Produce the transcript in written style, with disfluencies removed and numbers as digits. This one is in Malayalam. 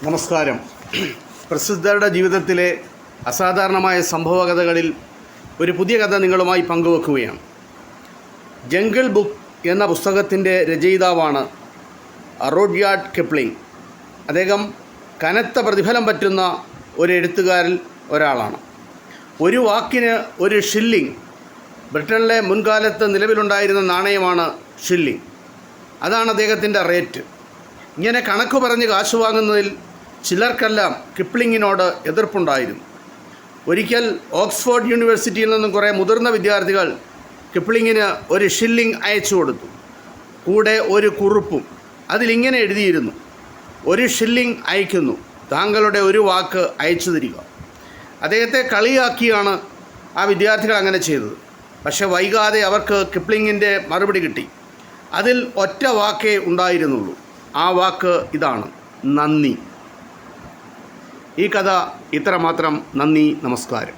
നമസ്കാരം. പ്രസിദ്ധരുടെ ജീവിതത്തിലെ അസാധാരണമായ സംഭവകഥകളിൽ ഒരു പുതിയ കഥ നിങ്ങളുമായി പങ്കുവെക്കുകയാണ്. ജംഗിൾ ബുക്ക് എന്ന പുസ്തകത്തിൻ്റെ രചയിതാവാണ് റുഡ്യാർഡ് കിപ്ലിംഗ്. അദ്ദേഹം കനത്ത പ്രതിഫലം പറ്റുന്ന ഒരു എഴുത്തുകാരിൽ ഒരാളാണ്. ഒരു വാക്കിന് ഒരു ഷില്ലിംഗ്. ബ്രിട്ടനിലെ മുൻകാലത്ത് നിലവിലുണ്ടായിരുന്ന നാണയമാണ് ഷില്ലിംഗ്. അതാണ് അദ്ദേഹത്തിൻ്റെ റേറ്റ്. ഇങ്ങനെ കണക്ക് പറഞ്ഞ് കാശ് വാങ്ങുന്നതിൽ ചിലർക്കെല്ലാം കിപ്ലിങ്ങിനോട് എതിർപ്പുണ്ടായിരുന്നു. ഒരിക്കൽ ഓക്സ്ഫോർഡ് യൂണിവേഴ്സിറ്റിയിൽ നിന്നും കുറേ മുതിർന്ന വിദ്യാർത്ഥികൾ കിപ്ലിങ്ങിന് ഒരു ഷില്ലിംഗ് അയച്ചു കൊടുത്തു, കൂടെ ഒരു കുറിപ്പും. അതിലിങ്ങനെ എഴുതിയിരുന്നു: ഒരു ഷില്ലിംഗ് അയക്കുന്നു, താങ്കളുടെ ഒരു വാക്ക് അയച്ചു തരിക. അദ്ദേഹത്തെ കളിയാക്കിയാണ് ആ വിദ്യാർത്ഥികൾ അങ്ങനെ ചെയ്തത്. പക്ഷെ വൈകാതെ അവർക്ക് കിപ്ലിങ്ങിൻ്റെ മറുപടി കിട്ടി. അതിൽ ഒറ്റ വാക്കേ ഉണ്ടായിരുന്നുള്ളൂ. ആ വാക്ക് ഇതാണ്: നന്ദി. ഈ കഥ ഇത്രമാത്രം. നന്ദി, നമസ്കാരം.